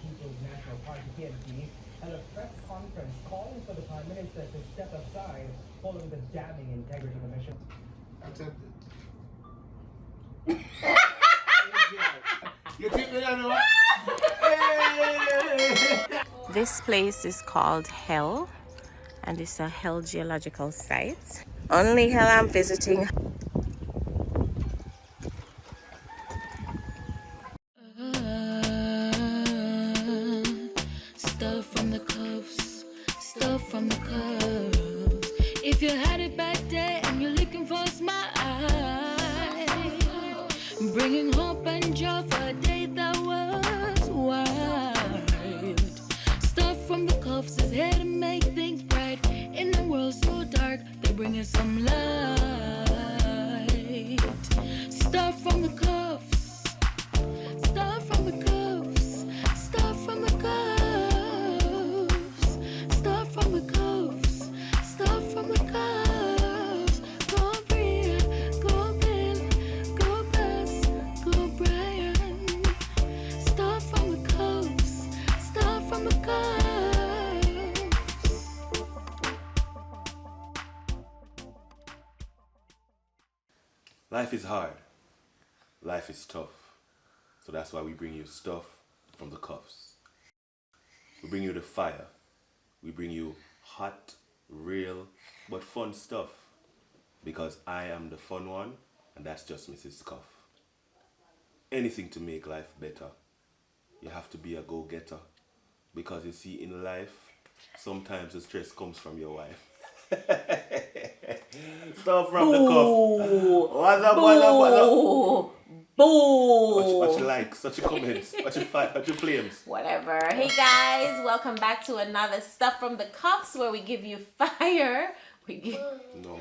People's National Party PNP held a press conference calling for the Prime Minister to step aside following the damning integrity commission. Accepted. You think me that know? This place is called Hell, and it's a Hell geological site. Only Hell I'm visiting. Stuff from the cuffs, stuff from the cuffs. If you had it back there and you're looking for a smile, bringing hope and joy for a day that was wild. Stuff from the cuffs is here to make things bright. In a world so dark, they bring us some light. Stuff from the cuffs, stuff from the cuffs, stuff from the cuffs, stuff from the cuffs, stuff from the cuffs. Go Bria, go Ben, go Bess, go Brian. Stuff from the cuffs, stuff from the cuffs. Life is hard. Life is tough. So that's why we bring you stuff from the cuffs. We bring you the fire. We bring you hot, real, but fun stuff. Because I am the fun one, and that's just Mrs. Cuff. Anything to make life better. You have to be a go-getter. Because you see, in life, sometimes the stress comes from your wife. Stuff from the cuff. What's up, what's up, what's up? Boo! What you like, such a comments, what you flames. Whatever. Hey guys, welcome back to another Stuff from the Cuffs where we give you fire. We give No.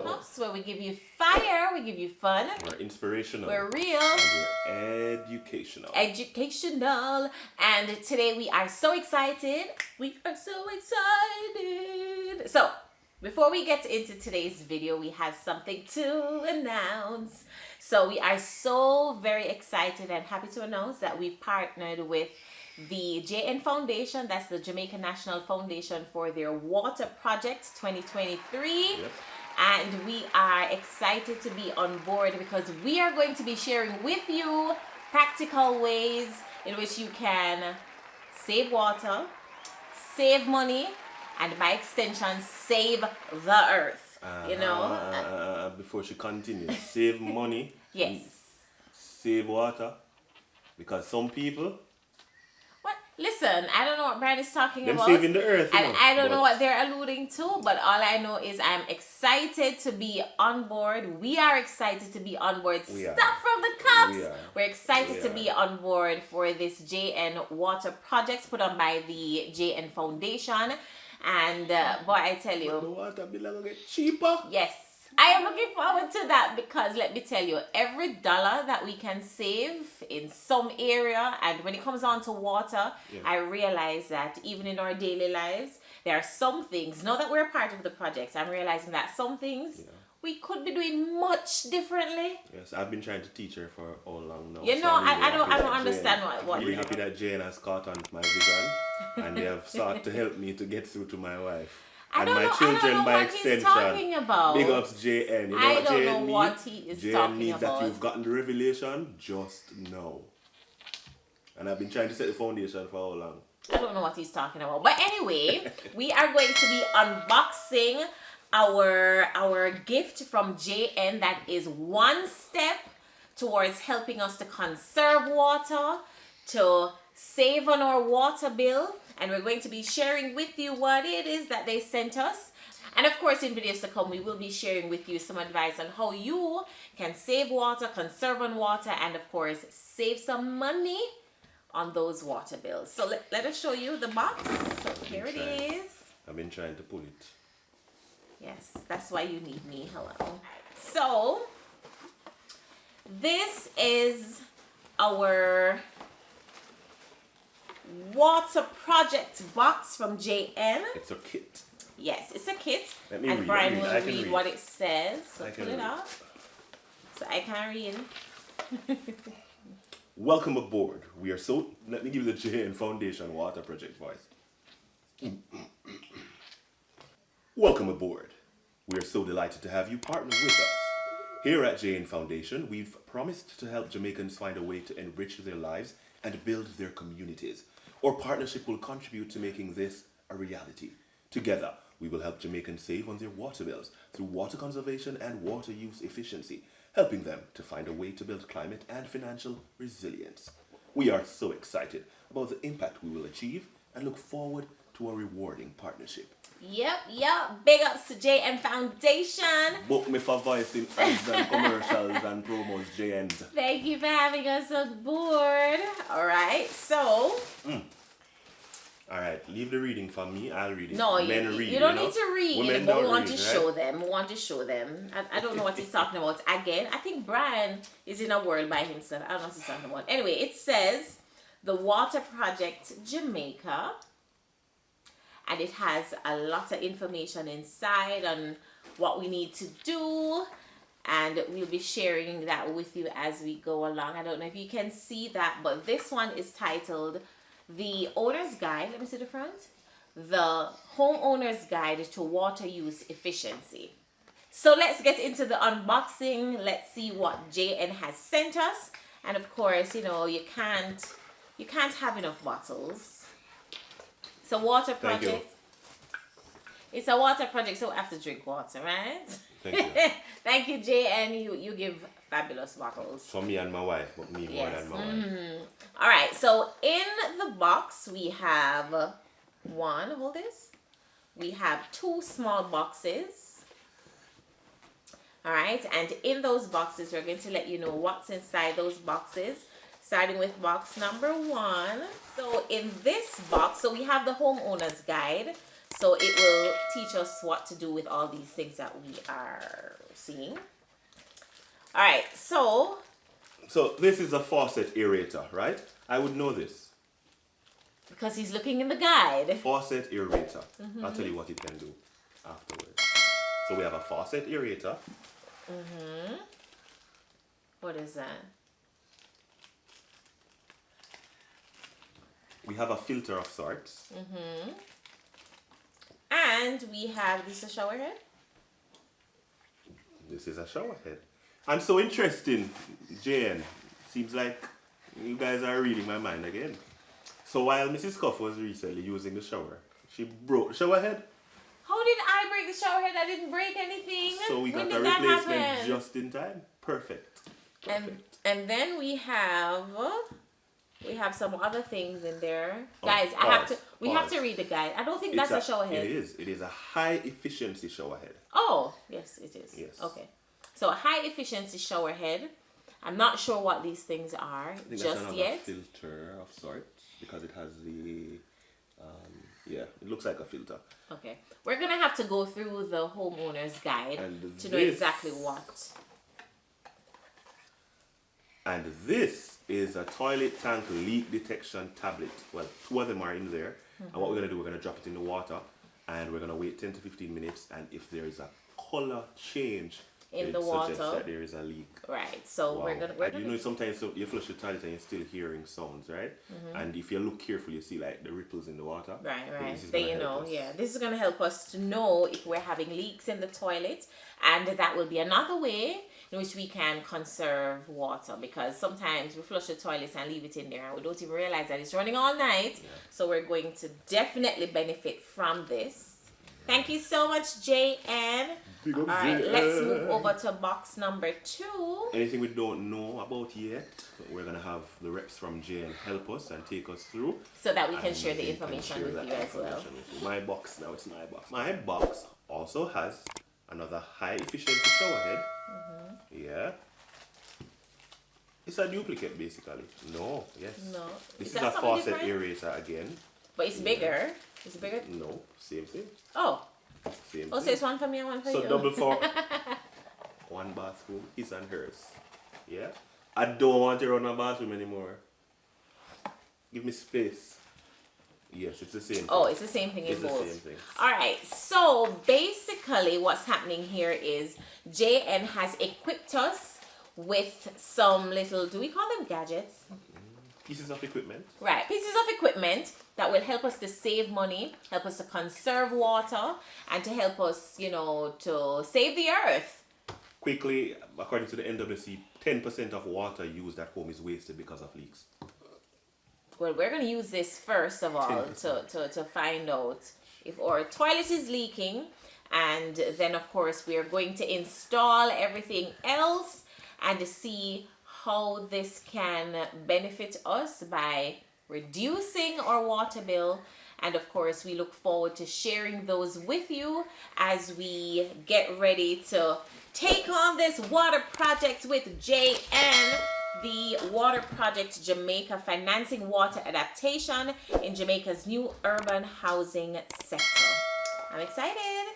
Cuffs where we give you fire, we give you fun. We're inspirational. We're real. And we're educational. Educational. And today we are so excited. We are so excited. So, before we get into today's video, we have something to announce. So we are so very excited and happy to announce that we've partnered with the JN Foundation, that's the Jamaica National Foundation, for their Water Project 2023. Yep. And we are excited to be on board because we are going to be sharing with you practical ways in which you can save water, save money, and by extension, save the earth. You know? Before she continues, save money. Yes. Save water. Because some people, What? Listen, I don't know what Brian is talking them about. saving the earth. And I don't know what they're alluding to, but all I know is I'm excited to be on board. We are excited to be on board. We are. Stuff from the cups. We are. We're excited We to are. be on board for this JN Water Project put on by the JN Foundation. And boy, I tell The you, water bill will get cheaper. yes, I am looking forward to that because let me tell you, every dollar that we can save in some area, and when it comes on to water, Yeah. I realize that even in our daily lives, there are some things, now that we're part of the project, I'm realizing that some things we could be doing much differently. Yes, I've been trying to teach her for how long now. You know, I'm really I don't happy that understand Jane- what I'm really happy that Jane has caught on to my vision and they have sought to help me to get through to my wife. I And don't my know, children I don't know by what extension. he's talking about. Big ups JN. You know I what don't JN know means? what he is JN talking means about. that you've gotten the revelation just now. And I've been trying to set the foundation for how long? I don't know what he's talking about. But anyway, we are going to be unboxing our gift from JN that is one step towards helping us to conserve water, to save on our water bill, and we're going to be sharing with you what it is that they sent us. And of course, in videos to come, we will be sharing with you some advice on how you can save water, conserve on water, and of course, save some money on those water bills. So let us show you the box. So here it is. I've been trying to pull it. Yes, that's why you need me. Hello. So this is our water project box from JN. It's a kit. Yes, it's a kit. Let me And read, Brian I will can read read. what it says. So I can pull it read. out. So I can read. welcome aboard. We are so, let me give you the JN Foundation Water Project voice. Welcome aboard. We are so delighted to have you partner with us. Here at JN Foundation, we've promised to help Jamaicans find a way to enrich their lives and build their communities. Our partnership will contribute to making this a reality. Together, we will help Jamaicans save on their water bills through water conservation and water use efficiency, helping them to find a way to build climate and financial resilience. We are so excited about the impact we will achieve and look forward to a rewarding partnership. Yep. Big ups to JN Foundation. Book me for voice in ads and commercials and promos, JNs. Thank you for having us on board. All right, so. All right, leave the reading for me. I'll read it. No, Men you read, don't know? need to read, Women but we don't want read, to right? show them. We want to show them. I don't know what he's talking about. Again, I think Brian is in a world by himself. I don't know what he's talking about. Anyway, it says the Water Project Jamaica. And it has a lot of information inside on what we need to do. And we'll be sharing that with you as we go along. I don't know if you can see that, but this one is titled The Owner's Guide. Let me see the front. The Homeowner's Guide to Water Use Efficiency. So let's get into the unboxing. Let's see what JN has sent us. And of course, you know, you can't have enough bottles. It's a water project. Thank you. It's a water project, so we have to drink water, right? Thank you. Thank you, JN. You give fabulous bottles. For me and my wife, but me more than my wife. All right, so in the box we have hold this. We have 2 small boxes. All right, and in those boxes, we're going to let you know what's inside those boxes, starting with box number 1. So in this box, so we have the homeowner's guide. So it will teach us what to do with all these things that we are seeing. All right, so this is a faucet aerator, right? I would know this. because he's looking in the guide. Faucet aerator. I'll tell you what it can do afterwards. So we have a faucet aerator. What is that? We have a filter of sorts. And we have this a shower head. This is a shower head. And so interesting, Jane. Seems like you guys are reading my mind again. So while Mrs. Cuff was recently using the shower, she broke the shower head. How did I break the shower head? I didn't break anything. So we When got a did that replacement happen? just in time. Perfect. And then we have some other things in there. Oh, Guys, we have pause. to read the guide. I don't think that's a shower head. It is. It is a high efficiency shower head. Oh, yes, it is. Yes. Okay. So a high efficiency shower head. I'm not sure what these things are I think that's just another yet. filter of sorts because it has the yeah, it looks like a filter. Okay. We're going to have to go through the homeowner's guide And to know this- exactly what. And this is a toilet tank leak detection tablet. Well, 2 of them are in there. And what we're going to do, we're going to drop it in the water and we're going to wait 10 to 15 minutes. And if there is a color change In it the suggests water. that there is a leak. Right. So Wow. we're going And you know, sometimes you flush the toilet and you're still hearing sounds, right? And if you look carefully, you see like the ripples in the water. Right. So this is Then gonna you help know, us. yeah. This is going to help us to know if we're having leaks in the toilet. And that will be another way in which we can conserve water. Because sometimes we flush the toilet and leave it in there and we don't even realize that it's running all night. Yeah. So we're going to definitely benefit from this. Thank you so much, JN. Big up, All right, JN. let's move over to box number 2. Anything we don't know about yet, we're going to have the reps from JN help us and take us through. So that we can And share the we can information share with that you as well. information with you. My box, now it's my box. My box also has another high efficiency shower head. Yeah. It's a duplicate basically. No, yes. No. This Is is that a something faucet different? aerator again. But it's bigger. It's bigger. No, same thing. Oh. Same Oh, so thing. it's one for me and one for So you. double for one bathroom, his and hers. Yeah? I don't want to run a bathroom anymore. Give me space. Yes, it's the same thing. Oh, it's the same thing in It's the both. same thing. All right. So basically, what's happening here is JN has equipped us with some little. Do we call them gadgets? pieces of equipment. Right, pieces of equipment that will help us to save money, help us to conserve water, and to help us, you know, to save the earth. Quickly, according to the NWC, 10% of water used at home is wasted because of leaks. Well, we're going to use this first of all 10%. to find out if our toilet is leaking, and then of course we are going to install everything else and to see how this can benefit us by reducing our water bill. And of course we look forward to sharing those with you as we get ready to take on this water project with JN, the Water Project Jamaica, financing water adaptation in Jamaica's new urban housing sector. I'm excited.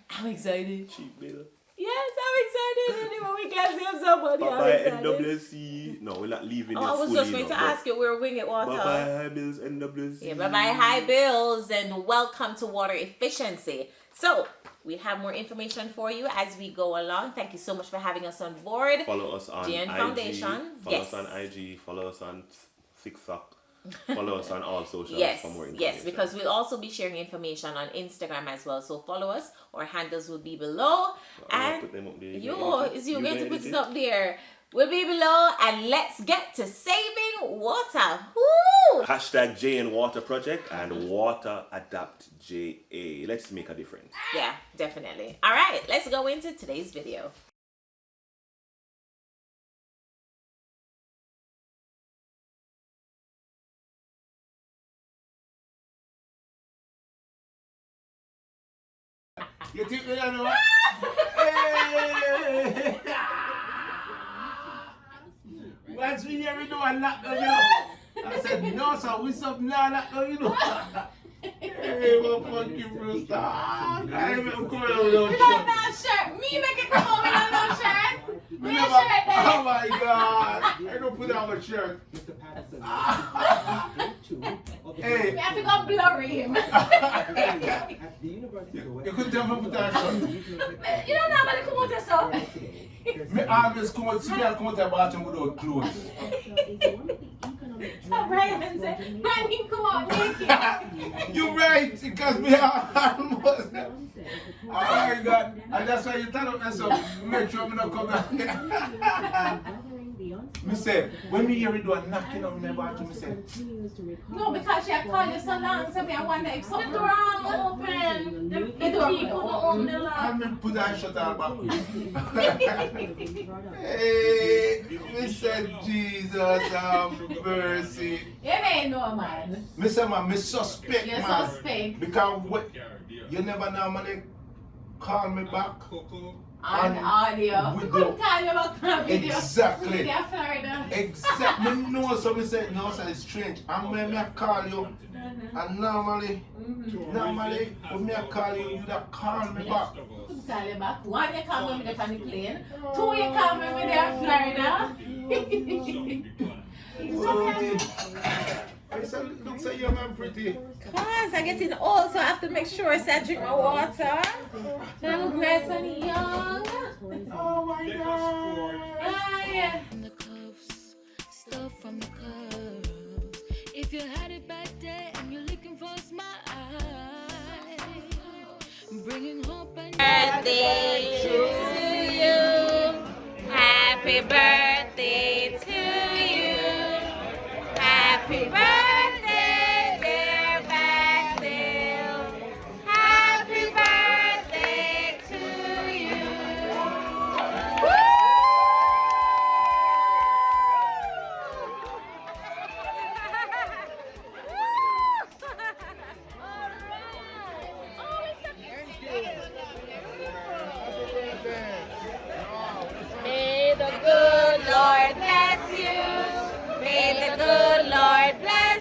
I'm excited. Cheap bill. Yes, I'm excited. Anyway, we can save somebody. I'm Bye-bye excited. NWC. No, we're not leaving Oh, it I was fully, just going no, to but ask you, we're winging water. Bye-bye high bills NWC. Yeah, bye-bye high bills, and welcome to water efficiency. So, we have more information for you as we go along. Thank you so much for having us on board. Follow us on JN IG. Foundation. Follow Yes. us on IG. Follow us on TikTok. Follow us on all socials Yes, for more information. yes, because we'll also be sharing information on Instagram as well. So follow us. Our handles will be below. I'll And put them up there. you gonna going to put edit it up there. We'll be below, and let's get to saving water. Woo! Hashtag JN Water Project and Water Adapt JA. Let's make a difference. Yeah, definitely. All right, let's go into today's video. You think we don't know? Hey! Once we hear we do a knock down, you know. I said, no, sir, we something now knock down, you know. Hey, my fucking rooster. I'm coming over You with got no shirt. Me make it come home without no shirt. Me a shirt there. Oh my God. I don't put on my shirt. Mr. Patterson. Hey. We have to go blurry him. At the University of the You West. couldn't tell me put on a shirt. You don't know about the come out yourself. Me always come out, see me come out the bathroom without clothes. So Brian said, Brian, you come out naked. You're right, because we are almost. Oh my God. And that's why you tell us so make sure me not come down. Me say, when me hear it do a knocking on my bathroom, me say, No, because she had called you so long, so I wonder if something wrong open. The door couldn't open the lock. I'm going to put that shut all back. Hey, me say, Jesus have mercy. You ain't no man. Me say, man, me suspect, You're man. suspect. Because what, you never normally call me back. On audio. We You couldn't do. call me about the video. Exactly. Yeah, Florida. Exactly. Me know, so me say, no, sir, it's strange. And when me call you, and normally, when me call you, you that call me back. Couldn't call you back. One, you call me when you're on the plane. Two, you call me when you're in Florida. I said, looks like you're man pretty. Yes, I'm getting old, so I have to make sure I drink my water. I look nice and young. Oh my God. Ah, yeah. From the cuffs, stuff from the cuffs. If you had it back there and you're looking for a smile, bringing hope and Birthday to you. Happy birthday to you. Happy birthday, dear Basil. Happy birthday to you. May the good Lord bless you. May the good Lord bless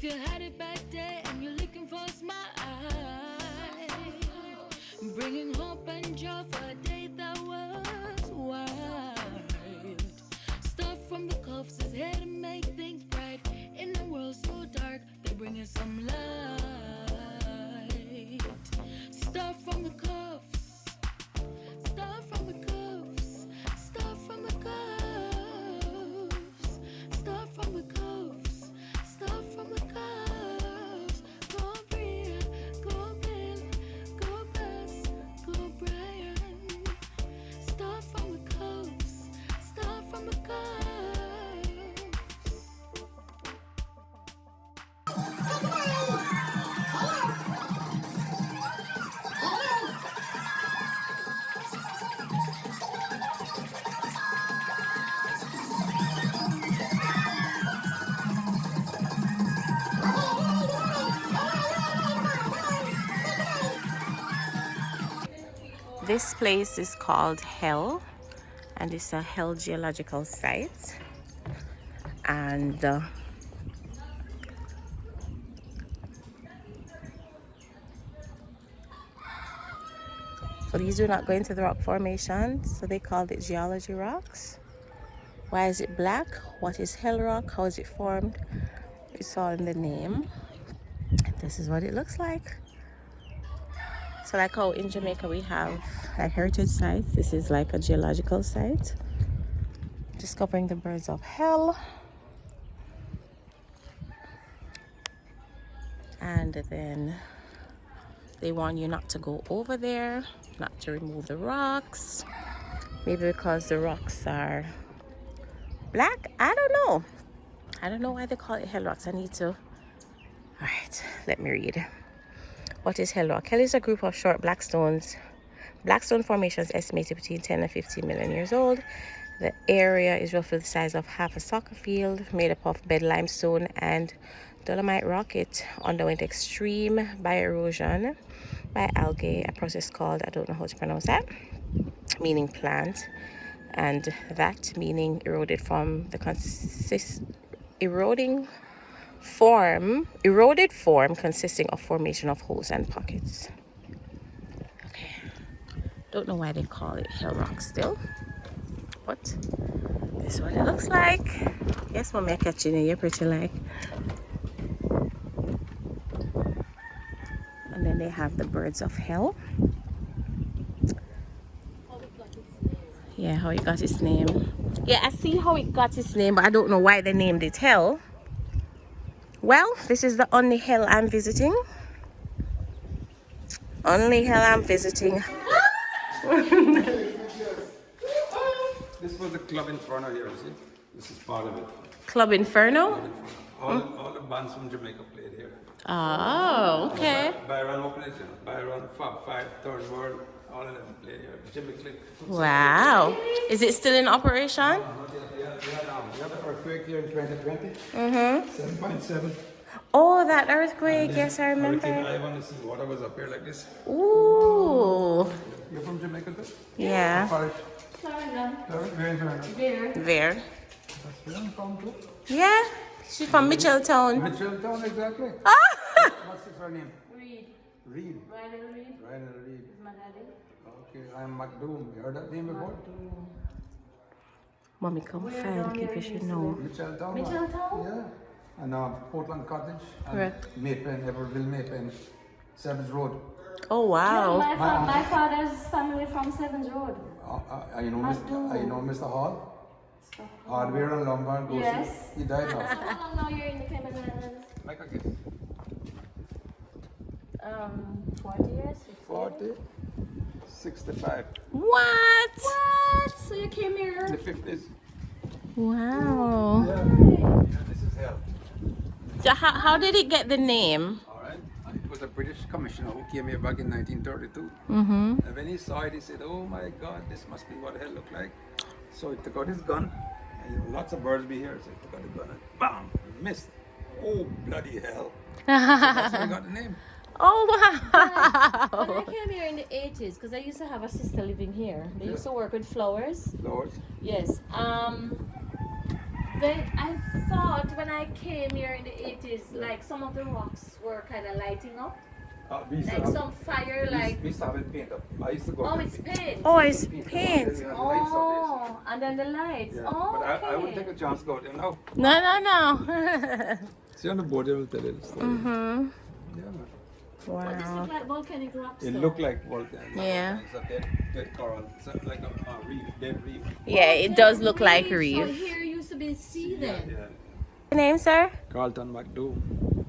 If you had a bad day and you're looking for a smile, bringing hope and joy for a day that was wild. Stuff from the cuffs is here to make things bright. In a world so dark, they're bringing some light. Stuff from the cuffs. Stuff from the cuffs. Stuff from the cuffs. Stuff from the cuffs. Stuff from the cuffs. Go Bria, go Bill, go Bess, go Brian. Stuff from the cuffs. Stuff from the cuffs. This place is called Hell, and it's a Hell geological site. And so these do not go into the rock formation, so they called it geology rocks. Why is it black? What is Hell rock? How is it formed? It's all in the name. This is what it looks like. So like how in Jamaica we have like heritage sites, this is like a geological site. Discovering the birds of hell. And then they warn you not to go over there, not to remove the rocks. Maybe because the rocks are black? I don't know. I don't know why they call it hell rocks. I need to... Alright, let me read. What is hell rock? Hell is a group of short black stones. Blackstone formations estimated between 10 and 15 million years old. The area is roughly the size of half a soccer field, made up of bed limestone and dolomite rock. It underwent extreme bioerosion by algae, a process called, I don't know how to pronounce that, meaning plant, and that meaning eroded from the eroded form consisting of formation of holes and pockets. Okay, don't know why they call it hell rock still, but this is what it looks like. Yes, mommy, I catch you. You're pretty like. And then they have the birds of hell. Yeah, how it got its name. Yeah, I see how it got its name, but I don't know why they named it hell. Well, this is the only hell I'm visiting. Only hell I'm visiting. This was the Club Inferno here, see? This is part of it. Club Inferno? All the bands from Jamaica played here. Oh, okay. Byron opened Byron, F.I.R.E, Third World, all of them played here. Jamaica. Wow. Is it still in operation? We had an earthquake here in 2020. 7.7. Oh, that earthquake. Yes, I remember. I want to see water was up here like this. Ooh. You're from Jamaica too? Yeah. Where? That's where I'm from too. Yeah. She's from Mitchelltown. Mitchelltown, exactly. Ah! What's his name? Reed. Reed. Ryder Reed. Ryder Reed. Is my daddy. Okay, I'm McDoom. You heard that name before? Mommy, come find people should know. Mitchelltown. Mitchelltown? Yeah. And Portland Cottage. And Right. Maypen, Everville Maypen. Savage Road. Oh, wow. My father's family from Sevens Road. You know Mr. Hall? Hardware and Lombard. Yes. He died now. How long now you're in the Cayman Islands? Like a guess. 40 years? 40, 65. What? What? So you came here? In the 50s. Wow. Yeah, this is hell. So how did it get the name? Alright. It was a British commissioner who came here back in 1932. Mm-hmm. And when he saw it, he said, oh my God, this must be what hell looked like. So he took out his gun, and lots of birds be here, so he took out the gun and bam, missed. Oh, bloody hell. So that's how he got the name. Oh, wow. When I came here in the 80s, because I used to have a sister living here. They used to work with flowers. Flowers. Yes. I thought when I came here in the 80s, like some of the rocks were kind of lighting up. Like some fire, like. We used to have it paint up. I used to go. Oh, it's paint. Oh, it's paint. Oh, and then the lights. Yeah. Oh, But okay. I would take a chance to go there now. No. See on the board, they will tell you the story. Mm-hmm. Yeah. But this Wow. look like volcanic rocks. It though. looked like volcano. Yeah. It's a dead coral. It's like a reef, dead reef. Yeah, it does look like So reef. here used to be sea then. Yeah. Your name, sir? Carlton McDoom.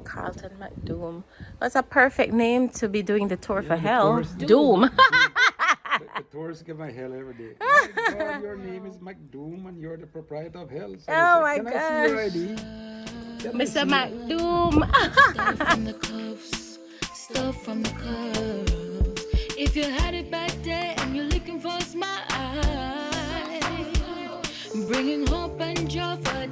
Carlton McDoom. That's a perfect name to be doing the tour for the hell. tourist- Doom. The tourists give my hell every day. My God, your name is McDoom and you're the proprietor of hell. So Oh I my said, can I see your gosh. ID? Can I Mr. see it?" McDoom. Stuff from the cuffs, stuff from the cuffs. If you had it back there and you're looking for a smile, bringing hope and joy for